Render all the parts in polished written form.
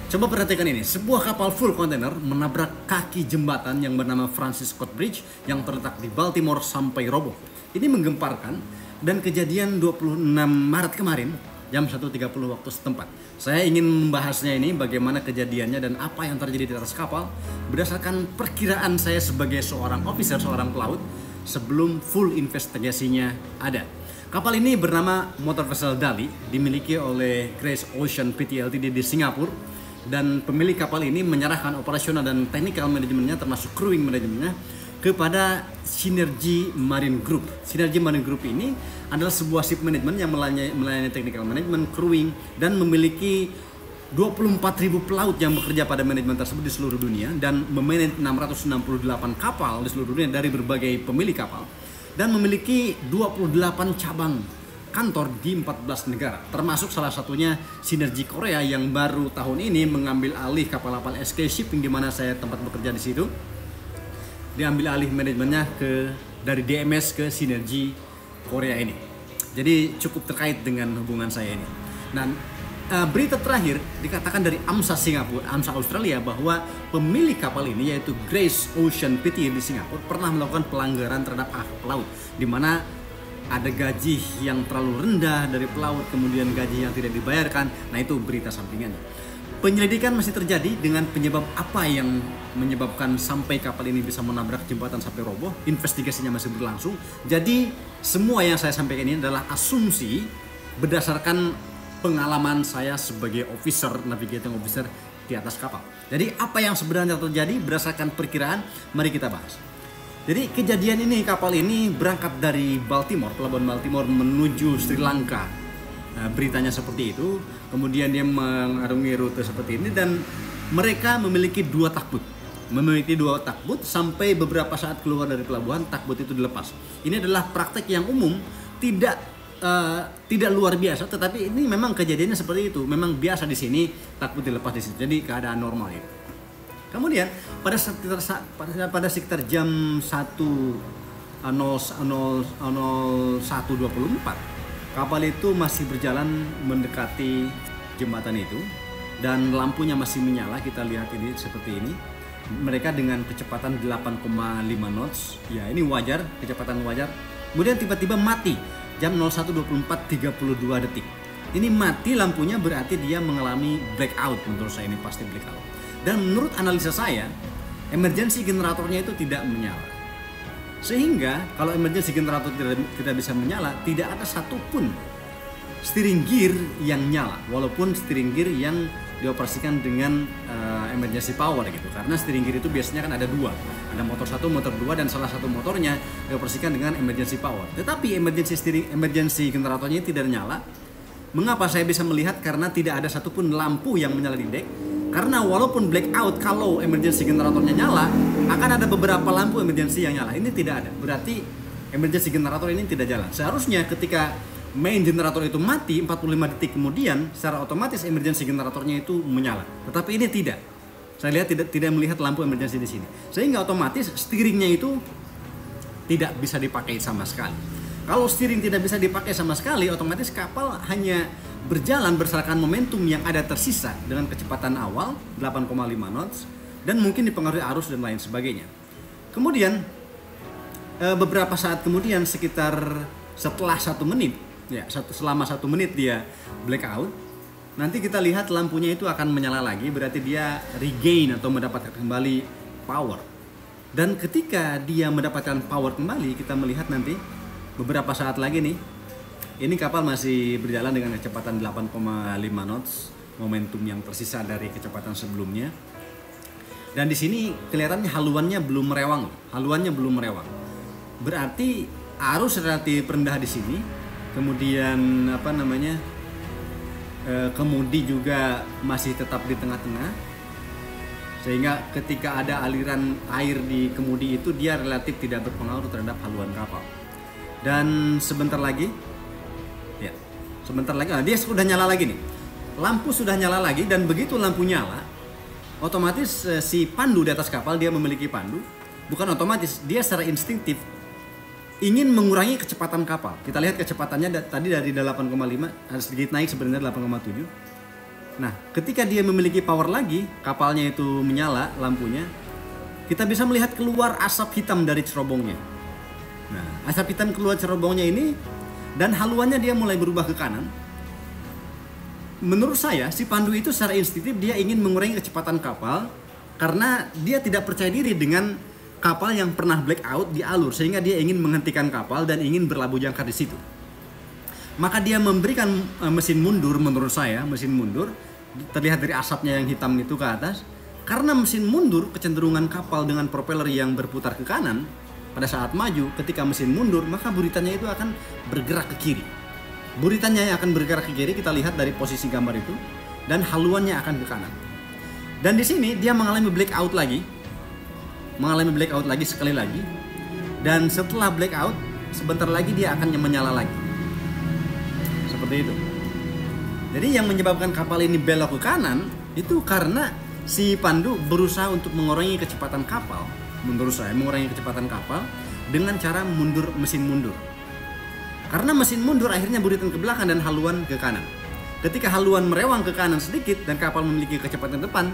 Coba perhatikan ini, sebuah kapal full kontainer menabrak kaki jembatan yang bernama Francis Scott Bridge yang terletak di Baltimore sampai roboh. Ini menggemparkan dan kejadian 26 Maret kemarin jam 1.30 waktu setempat. Saya ingin membahasnya ini bagaimana kejadiannya dan apa yang terjadi di atas kapal berdasarkan perkiraan saya sebagai seorang officer, seorang pelaut sebelum full investigasinya ada. Kapal ini bernama Motor Vessel Dali, dimiliki oleh Grace Ocean Pty Ltd di Singapura. Dan pemilik kapal ini menyerahkan operasional dan technical manajemennya termasuk crewing manajemennya kepada Synergy Marine Group. Synergy Marine Group ini adalah sebuah ship management yang melayani technical management, crewing, dan memiliki 24.000 pelaut yang bekerja pada manajemen tersebut di seluruh dunia dan memanage 668 kapal di seluruh dunia dari berbagai pemilik kapal dan memiliki 28 cabang kantor di 14 negara, termasuk salah satunya Synergy Korea yang baru tahun ini mengambil alih kapal-kapal SK Shipping di mana saya tempat bekerja di situ. Diambil alih manajemennya dari DMS ke Synergy Korea ini. Jadi cukup terkait dengan hubungan saya ini. Dan berita terakhir dikatakan dari AMSA Singapura, AMSA Australia bahwa pemilik kapal ini yaitu Grace Ocean Pty di Singapura pernah melakukan pelanggaran terhadap hak pelaut, di mana ada gaji yang terlalu rendah dari pelaut, kemudian gaji yang tidak dibayarkan. Nah, itu berita sampingannya. Penyelidikan masih terjadi dengan penyebab apa yang menyebabkan sampai kapal ini bisa menabrak jembatan sampai roboh. Investigasinya masih berlangsung. Jadi semua yang saya sampaikan ini adalah asumsi berdasarkan pengalaman saya sebagai officer, navigating officer di atas kapal. Jadi apa yang sebenarnya terjadi berdasarkan perkiraan, mari kita bahas. Jadi kejadian ini, kapal ini berangkat dari Baltimore, pelabuhan Baltimore menuju Sri Lanka. Nah, beritanya seperti itu. Kemudian dia mengarungi rute seperti ini dan mereka memiliki dua takbut. Sampai beberapa saat keluar dari pelabuhan, takbut itu dilepas. Ini adalah praktek yang umum, tidak luar biasa, tetapi ini memang kejadiannya seperti itu. Memang biasa di sini takbut dilepas di sini. Jadi keadaan normal itu. Kemudian pada sekitar jam 1.01.24 kapal itu masih berjalan mendekati jembatan itu dan lampunya masih menyala. Kita lihat ini seperti ini. Mereka dengan kecepatan 8,5 knots. Ya, ini wajar, kecepatan wajar. Kemudian tiba-tiba mati jam 01.24.32 detik. Ini mati lampunya berarti dia mengalami blackout. Menurut saya ini pasti blackout. Dan menurut analisa saya, emergency generatornya itu tidak menyala. Sehingga kalau emergency generator tidak bisa menyala, tidak ada satupun steering gear yang nyala. Walaupun steering gear yang dioperasikan dengan emergency power gitu. Karena steering gear itu biasanya kan ada dua. Ada motor satu, motor dua, dan salah satu motornya dioperasikan dengan emergency power. Tetapi emergency generatornya tidak nyala. Mengapa saya bisa melihat? Karena tidak ada satupun lampu yang menyala di dek. Karena walaupun blackout, kalau emergency generatornya nyala, akan ada beberapa lampu emergency yang nyala. Ini tidak ada. Berarti emergency generator ini tidak jalan. Seharusnya ketika main generator itu mati 45 detik kemudian, secara otomatis emergency generatornya itu menyala. Tetapi ini tidak. Saya lihat tidak melihat lampu emergency di sini. Sehingga otomatis steeringnya itu tidak bisa dipakai sama sekali. Kalau steering tidak bisa dipakai sama sekali, otomatis kapal hanya berjalan berdasarkan momentum yang ada tersisa dengan kecepatan awal 8,5 knots dan mungkin dipengaruhi arus dan lain sebagainya. Kemudian beberapa saat kemudian, sekitar setelah 1 menit, ya selama 1 menit dia blackout. Nanti kita lihat lampunya itu akan menyala lagi, berarti dia regain atau mendapatkan kembali power. Dan ketika dia mendapatkan power kembali, kita melihat nanti beberapa saat lagi nih, ini kapal masih berjalan dengan kecepatan 8,5 knots, momentum yang tersisa dari kecepatan sebelumnya. Dan di sini kelihatannya haluannya belum merewang. Berarti arus relatif rendah di sini. Kemudian kemudi juga masih tetap di tengah-tengah. Sehingga ketika ada aliran air di kemudi itu, dia relatif tidak berpengaruh terhadap haluan kapal. Dan sebentar lagi dia sudah nyala lagi nih. Lampu sudah nyala lagi, dan begitu lampu nyala, otomatis si pandu di atas kapal, dia memiliki pandu. Bukan otomatis, dia secara instingtif ingin mengurangi kecepatan kapal. Kita lihat kecepatannya tadi dari 8,5, sedikit naik sebenarnya 8,7. Nah, ketika dia memiliki power lagi, kapalnya itu menyala lampunya, kita bisa melihat keluar asap hitam dari cerobongnya. Nah, asap hitam keluar cerobongnya ini dan haluannya dia mulai berubah ke kanan. Menurut saya, si Pandu itu secara instintif dia ingin mengurangi kecepatan kapal karena dia tidak percaya diri dengan kapal yang pernah blackout di alur, sehingga dia ingin menghentikan kapal dan ingin berlabuh jangkar di situ. Maka dia memberikan mesin mundur, menurut saya, mesin mundur, terlihat dari asapnya yang hitam itu ke atas. Karena mesin mundur, kecenderungan kapal dengan propeller yang berputar ke kanan, pada saat maju, ketika mesin mundur, maka buritannya itu akan bergerak ke kiri. Buritannya yang akan bergerak ke kiri, kita lihat dari posisi gambar itu, dan haluannya akan ke kanan. Dan di sini dia mengalami blackout lagi, sekali lagi, dan setelah blackout, sebentar lagi dia akan menyala lagi. Seperti itu. Jadi yang menyebabkan kapal ini belok ke kanan itu karena si Pandu berusaha untuk mengurangi kecepatan kapal. Menurut saya mengurangi kecepatan kapal dengan cara mesin mundur. Karena mesin mundur akhirnya buritan ke belakang dan haluan ke kanan. Ketika haluan merewang ke kanan sedikit dan kapal memiliki kecepatan depan,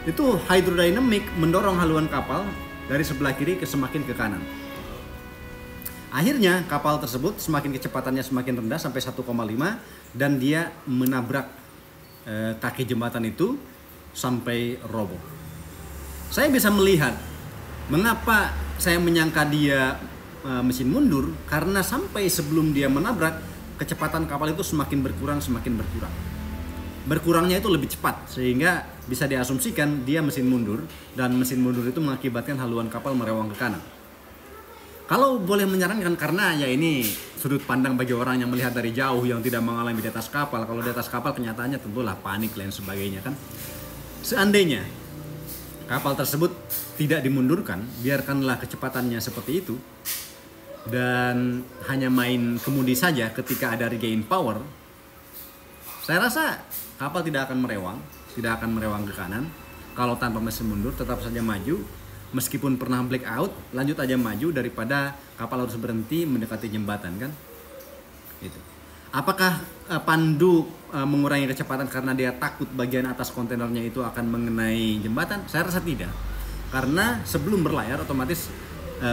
itu hydrodynamic mendorong haluan kapal dari sebelah kiri ke semakin ke kanan. Akhirnya kapal tersebut kecepatannya semakin rendah sampai 1,5 dan dia menabrak kaki jembatan itu sampai roboh. Saya bisa melihat mengapa saya menyangka dia mesin mundur, karena sampai sebelum dia menabrak kecepatan kapal itu semakin berkurang. Berkurangnya itu lebih cepat sehingga bisa diasumsikan dia mesin mundur, dan mesin mundur itu mengakibatkan haluan kapal merewang ke kanan. Kalau boleh menyarankan, karena ya ini sudut pandang bagi orang yang melihat dari jauh yang tidak mengalami di atas kapal. Kalau di atas kapal kenyataannya tentulah panik dan sebagainya kan. Seandainya kapal tersebut tidak dimundurkan, biarkanlah kecepatannya seperti itu dan hanya main kemudi saja ketika ada regain power, saya rasa kapal tidak akan merewang ke kanan. Kalau tanpa mesin mundur tetap saja maju. Meskipun pernah blackout, lanjut aja maju daripada kapal harus berhenti mendekati jembatan kan. Gitu. Apakah Pandu mengurangi kecepatan karena dia takut bagian atas kontainernya itu akan mengenai jembatan? Saya rasa tidak. Karena sebelum berlayar otomatis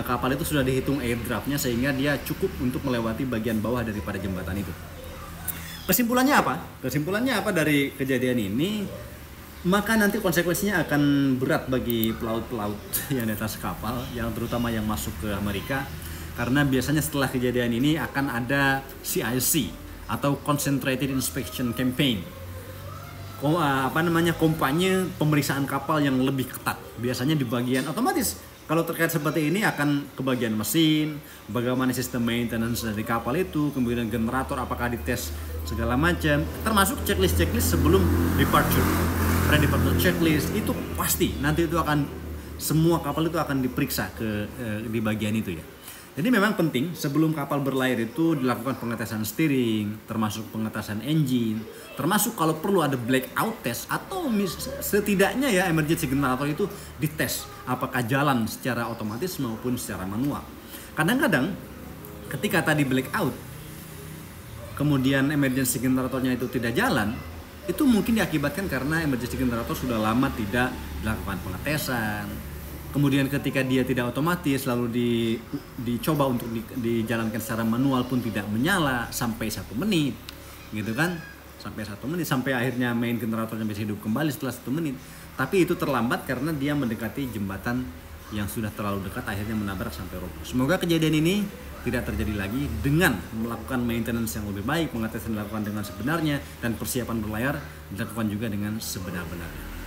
kapal itu sudah dihitung air draftnya sehingga dia cukup untuk melewati bagian bawah daripada jembatan itu. Kesimpulannya apa? Kesimpulannya apa dari kejadian ini? Maka nanti konsekuensinya akan berat bagi pelaut-pelaut yang di atas kapal, yang terutama yang masuk ke Amerika, karena biasanya setelah kejadian ini akan ada CIC atau Concentrated Inspection Campaign, kampanye pemeriksaan kapal yang lebih ketat. Biasanya di bagian otomatis kalau terkait seperti ini akan ke bagian mesin, bagaimana sistem maintenance dari kapal itu, kemudian generator apakah dites segala macam, termasuk checklist sebelum departure. Pre-departure checklist itu pasti nanti itu akan semua kapal itu akan diperiksa di bagian itu ya. Jadi memang penting sebelum kapal berlayar itu dilakukan pengetesan steering, termasuk pengetesan engine, termasuk kalau perlu ada blackout test atau setidaknya ya emergency generator itu dites apakah jalan secara otomatis maupun secara manual. Kadang-kadang ketika tadi blackout kemudian emergency generatornya itu tidak jalan, itu mungkin diakibatkan karena emergency generator sudah lama tidak dilakukan pengetesan. Kemudian ketika dia tidak otomatis lalu dicoba untuk dijalankan secara manual pun tidak menyala sampai 1 menit gitu kan, sampai 1 menit sampai akhirnya main generatornya bisa hidup kembali setelah 1 menit. Tapi itu terlambat karena dia mendekati jembatan yang sudah terlalu dekat, akhirnya menabrak sampai roboh. Semoga kejadian ini tidak terjadi lagi dengan melakukan maintenance yang lebih baik, pengetesan dilakukan dengan sebenarnya, dan persiapan berlayar dilakukan juga dengan sebenar-benarnya.